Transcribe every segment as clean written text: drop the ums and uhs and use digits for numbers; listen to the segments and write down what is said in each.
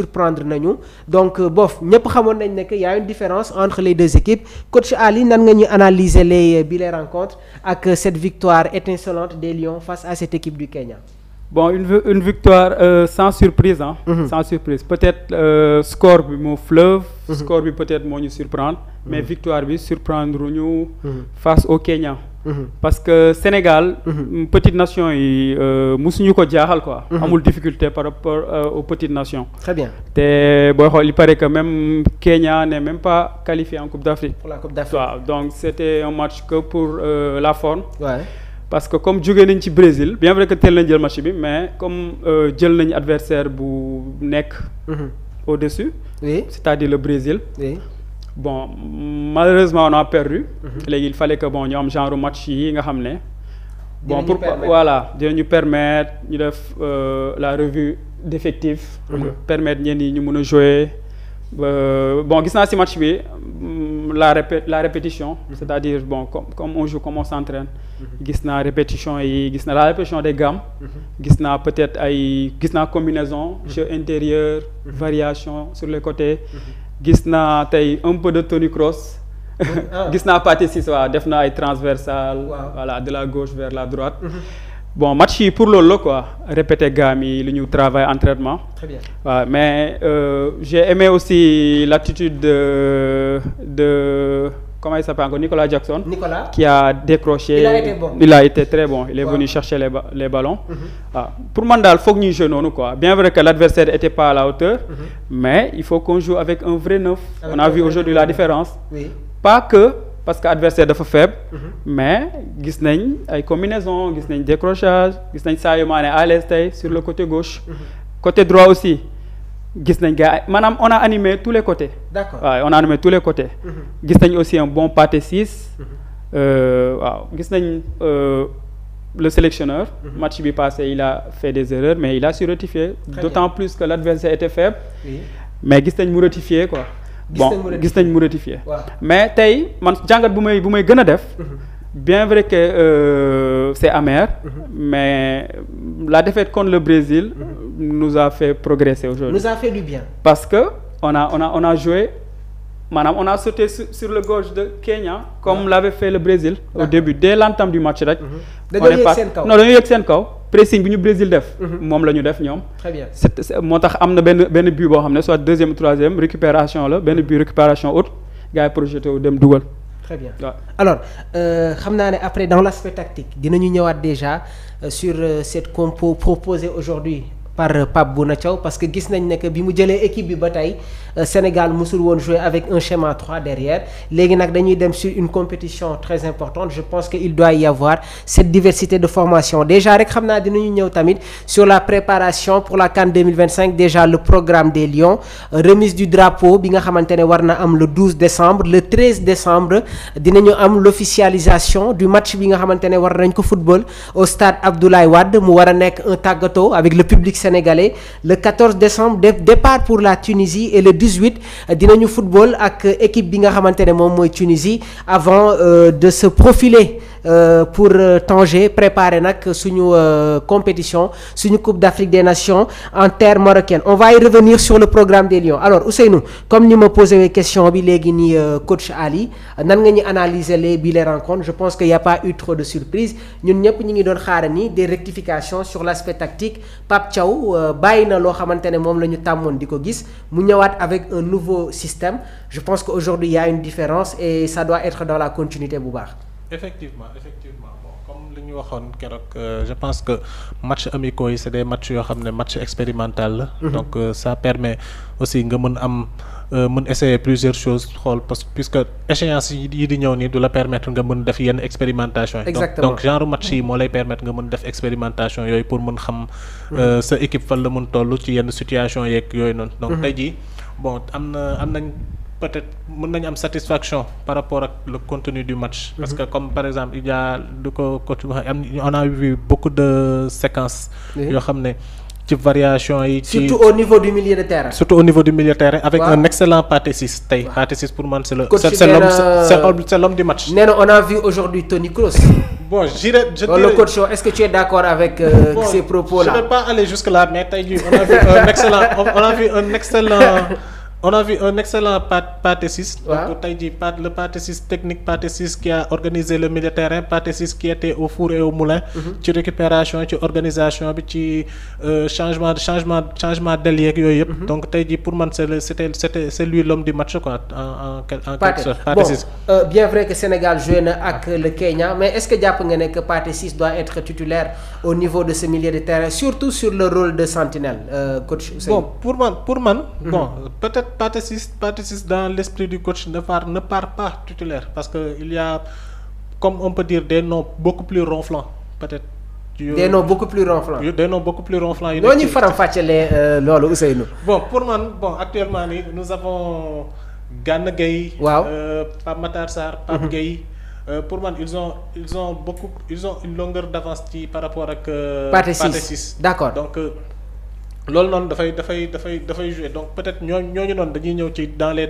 surprendre nañu donc bof ñëpp xamoon nañ ne que y a une différence entre les deux équipes coach Ali nan nga ñu analyser les rencontres ak cette victoire étincelante des Lions face à cette équipe du Kenya. Bon, une victoire sans surprise, hein. Sans surprise. Peut-être score bi moo fleuve, score bi peut-être moo ñu surprendre, mais victoire bi surprendre ñu face au Kenya. Parce que Sénégal, petite nation yi musuñu ko jaaxal quoi. Amul difficulté par rapport aux petites nations. Très bien. Te booy xool il paraît que même Kenya n'est même pas qualifié en Coupe d'Afrique. Pour la Coupe d'Afrique. Waaw, donc c'était un match que pour la forme. Ouais. Parce que comme jógee nañ ci Brésil bien vrai que teel nañ jël match bi mais comme jël nañ adversaire bu nekk au-dessus. Oui. C'est-à-dire le Brésil. Oui. Bon malheureusement on a perdu. Léegi il fallait que bon ñu am genre match yi nga xam ne. Bon pour voilà dinañu permettre ñu def la revue d'effectifs. Permettre ñenn ñi ñu mën a jouer. Bon gis naa ci match bi la répétition. C'est-à-dire bon comme on joue comme on s'entraîne. Gis naa répétition yi gis naa la répétition des gammes. Gis naa peut-être gis naa combinaison. Jeu intérieur. Variation sur les côtés. Gis naa tey un peu de Tony Kroos. Gis naa Pathé Ciss waaw def na ay transversal. Voilà de la gauche vers la droite. Bon match yi pour loolu la quoi répéter gamme yi lu ñu travail entraînement. Très bien. Mais j'ai aimé aussi l'attitude de comment il s'appelle encore Nicolas Jackson. Nicolas qui a décroché. Il a été bon. Il a été très bon. Il est venu chercher les ballons. Pour man daal foog ñuy jouer noonu quoi bien vrai que l'adversaire était pas à la hauteur. Mais il faut qu'on joue avec un vrai neuf. On a vu aujourd'hui la différence. Oui. Pas que parce que adversaire dafa faible. Mais gis nañ ay combinaison gis nañ décrochage gis nañ Sadio Mané à l'aise tey sur le côté gauche. Côté droit aussi gis nañ gars maanaam on a animé tous les côtés. D'accord. waaw on a animé tous les côtés. Gis nañ aussi un bon Pathé Ciss. waaw gis nañ le sélectionneur. Match bi passé il a fait des erreurs mais il a su rectifier. D'autant plus que l'adversaire était faible. Oui. Mais gis nañ mu rectifier quoi. Bon gis nañ mu rectifier. Mais tey man jàngat bu may gën a def. Bien vrai que c'est amer. Mais la défaite contre le Brésil nous a fait progresser aujourd'hui. Nous a fait du bien. Parce que on a joué maanaam on a sauté sur le gauche de Kenya comme l'avait fait le Brésil au début dès l'entame du match rek. dañoo yëg seen kaw non dañoo yëg seen kaw pressing bi ñu Brésil def. moom la ñu def ñoom. Très bien. moo tax am na benn but boo xam ne soit deuxième ou troisième récupération la benn but récupération haute gars yi projeté wu dem dugal. Très bien. Ouais. Alors xam naa ne après dans l'aspect tactique dinañu ñëwaat déjà sur cette compo proposée aujourd'hui par Pape Bouna Thiaw parce que gis nañ ne que bi mu jëlee équipe bi ba tey Sénégal musul woon jouer avec un schéma 3 derrière léegi nag dañuy dem sur une compétition très importante je pense que il doit y avoir cette diversité de formation déjà rek xam naa dinañu ñëw tamit sur la préparation pour la CAN 2025 déjà le programme des Lions remise du drapeau bi nga xamante ne war na am le 12 décembre le 13 décembre dinañu am l'officialisation du match bi nga xamante ne war nañ ko football au stade Abdoulaye Wade mu war a nekk un tàggatoo avec le public sénégalais le 14 décembre départ pour la Tunisie et le 18 dinañu football ak équipe bi nga xamante ne moom mooy Tunisie avant de se profiler pour Tanger préparer nag suñu compétition suñu Coupe d'Afrique des Nations en terre marocaine on va y revenir sur le programme des Lions alors Ousseynou comme ni ma posé question bi léegi nii coach Ali nan nga ñu analyser les rencontres je pense que y a pas eu trop de surprise ñun ñëpp ñu ngi doon xaara ni des rectifications sur l'aspect tactique Pape Thiaw bàyyi na loo xamante ne moom la ñu tàmmoon di ko gis mu ñëwaat avec un nouveau système je pense que aujourd'hui il y a une différence et ça doit être dans la continuité bu baax. Effectivement bon comme li ñu waxoon keroog je pense que match amicaux yi c'est des matchs yoo xam ne match expérimental la. Donc ça permet aussi nga mën essayer plusieurs choses xool puisque échéance yi di ñëw nii du la permettre nga mën def yenn expérimentation yi. Exactement. Donc genre match yi moo lay permettre nga mën def expérimentation yooyu pour mën xam sa équipe fan la mën toll ci yenn situation yeeg yooyu noonu. Donc tey jii bon am nañ peut-être mën nañu am satisfaction par rapport ak le contenu du match. Parce que comme par exemple il y a du ko on a vu beaucoup de séquences. yoo xam ne ci variation yi. surtout au niveau du milieu de terrain. Surtout au niveau du milieu de terrain. Avec un excellent Pathé Ciss tey. Pathé Ciss pour man c'est l'homme du match. nee na on a vu aujourd'hui Tony Kroos bon je dirais le coach est-ce que tu es d'accord avec ces propos-là? Je ne vais pas aller jusque-là, mais tey jii on a vu un excellent Pathé Ciss. Donc tey jii le Pathé Ciss technique, Pathé Ciss qui a organisé le milieu de terrain, Pathé Ciss qui était au four et au moulin. ci récupération ci organisation bi ci changement d'aile yeeg yooyu yëpp. donc tey jii pour man c'est lui l'homme du match quoi en quelque sorte. Pathé Ciss. Bien vrai que Sénégal joué na ak le Kenya, mais est-ce que jàpp nga ne que Pathé Ciss doit être titulaire au niveau de ce milieu de terrain, surtout sur le rôle de sentinelle, coach Ousseynou? Bon pour man bon peut-être Pathé Ciss dans l'esprit du coach ne part pas titulaire parce que il y a, comme on peut dire, des noms beaucoup plus ronflants peut-être. Des noms beaucoup plus ronflants. yu ñoo ñu faram-fàccelee loolu Ousseynou. Bon pour man actuellement nii nous avons Gana Gueye. waaw Pape Matar Sarr. Pape Gueye. Pour man ils ont une longueur d'avance par rapport ak. Pathé Ciss d'accord donc. loolu noonu dafay jouer donc peut-être ñooñu noonu dañuy ñëw ci dans les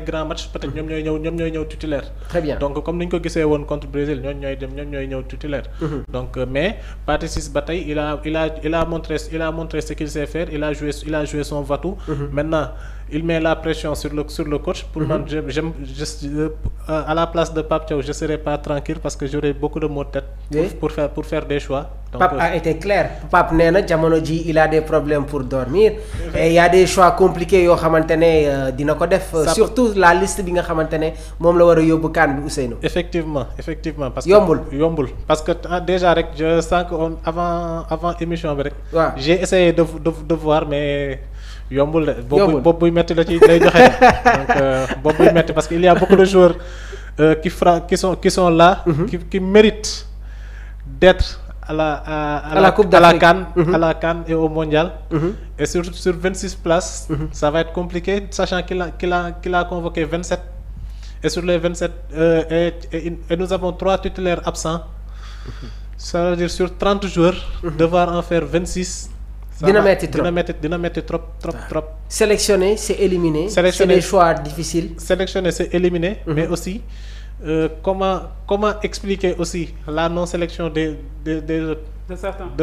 grands matchs peut-être ñoom ñooy ñëw titulaire. Très bien. donc comme ni ñu ko gisee woon contre Brésil ñoom ñooy ñëw titulaire. donc mais Pathé Ciss ba tey il a montré ce qu'il sait faire, il a joué son va-tout. Maintenant il met la pression sur le coach. Pour man à la place de Pape Thiaw je serais pas tranquille parce que j'aurais beaucoup de maux de tête. pour faire des choix. Donc, Pape a été clair. Pape nee na jamono ji il a des problèmes pour dormir. Et il y a des choix compliqués yoo xamante ne dina ko def. surtout la liste bi nga xamante ne moom la war a yóbbu CAN bi Ousseynou. effectivement parce que yombul parce que déjà rek je sens que avant émission bi rek. waaw j'ai essayé de voir mais yombul de. bopp buy metti la ci lay joxe donc bopp buy metti parce que il y a beaucoup de joueurs qui sont là. qui méritent d'être à la Coupe d'Afrique, à la CAN et au Mondial. Et sur 26 places, ça va être compliqué, sachant qu'il a convoqué 27. Et sur les 27, et nous avons 3 titulaires absents. Ça veut dire sur 30 joueurs, devoir en faire 26. Dina metti trop. Sélectionner, c'est éliminer. C'est des choix difficiles. Sélectionner, c'est éliminer, mais aussi comment expliquer aussi la non-sélection de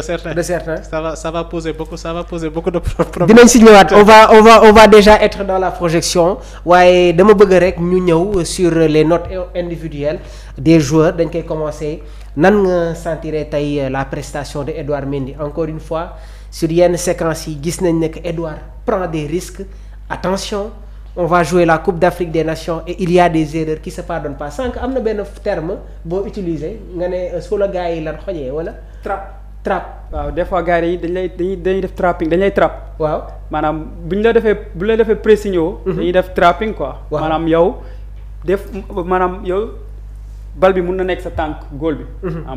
certains. Ça va poser beaucoup de problèmes. dinañ si ñëwaat on va déjà être dans la projection waaye dama bëgg rek ñu ñëw sur les notes individuelles des joueurs. dañ koy commencer nan nga sentir tey la prestation de Edouard Mendy encore une fois sur yenn séquences yi gis nañ ne que Edouard prend des risques. Attention, on va jouer la Coupe d'Afrique des Nations et il y a des erreurs qui se pardonnent pas. sànq am na benn terme boo utiliser nga ne su la gars yi lan xojee wala. trap. waaw des fois gars yi dañuy def trapping dañ lay trap. waaw maanaam bu ñu la defee pressing yow. dañuy def trapping quoi. waaw maanaam yow bal bi mun na nekk sa tànk góol bi.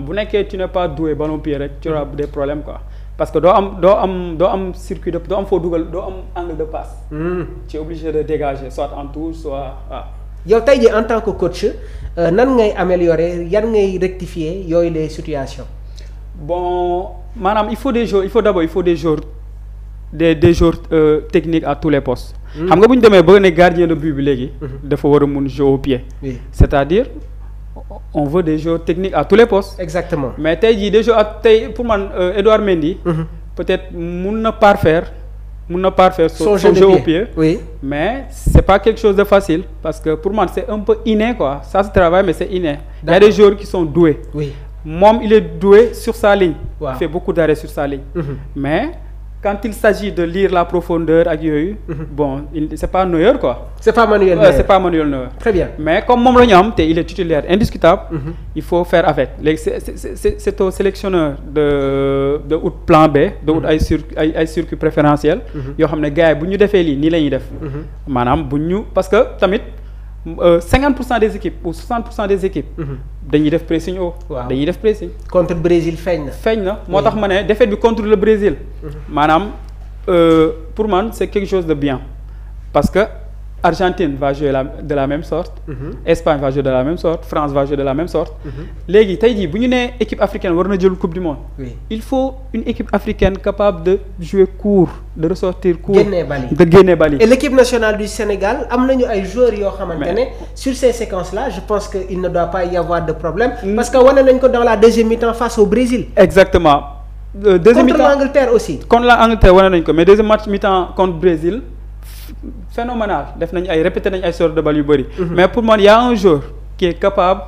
bu nekkee tu n'es pas doué ballon pied rek tu auras des problèmes quoi. parce que doo am circuit doo am foo dugal doo am angle de passe. tu es obligé de dégager soit en touche soit waaw. yow tey jii en tant que coach nan ngay améliorer yan ngay rectifier yooyu les situations. bon maanaam il faut des joueurs techniques à tous les postes. xam nga bu ñu demee ba ne gardien de but bi léegi. dafa war a mun jouer au pied. Oui. c'est-à-dire on veut des joueurs techniques à tous les postes. Exactement. mais tey jii des joueurs pour man Edouard Mendy. peut-être mun na parfaire son jeu au pied. Oui. Mais c'est pas quelque chose de facile parce que pour moi c'est un peu inné quoi. Ça se travaille mais c'est inné. Il y a des joueurs qui sont doués. Oui. Moom il est doué sur sa ligne. Wow. Il fait beaucoup d'arrêts sur sa ligne. Mais quand il s'agit de lire la profondeur ak yooyu. bon c'est pas Neuer quoi. C'est pas Manuel Neuer. C'est pas Manuel Neuer. Très bien. Mais comme moom la ñu am te il est titulaire indiscutable. Il faut faire avec léegi c'est au sélectionneur de ut plan B. de ut ay circuit préférentiel. yoo xam ne gars yi bu ñu defee lii nii la ñuy def. maanaam parce que tamit 50% des équipes ou 60% des équipes. dañuy def pressing haut. waaw dañuy def pressing. contre Brésil feeñ na. moo tax ma ne défaite bi contre le Brésil. maanaam pour man c'est quelque chose de bien parce que Argentine va jouer de la même sorte. Espagne va jouer de la même sorte. France va jouer de la même sorte. léegi tey jii bu ñu nee équipe africaine war na jël coupe du monde. Oui. il faut une équipe africaine capable de jouer court de ressortir court. génnee bali de génne bali. et l'équipe nationale du Sénégal am nañu ay joueurs yoo xamante ne sur ces séquences là je pense que il ne doit pas y avoir de problème. parce que wane nañ ko dans la deuxième mi-temps face au Brésil. exactement. deuxième mi-temps contre l'Angleterre aussi. contre l'Angleterre wane nañ ko mais deuxième match mi-temps contre Brésil. phénoménal def nañ ay répété nañ ay sorties de balle yu bëri. mais pour moi il y a un joueur qui est capable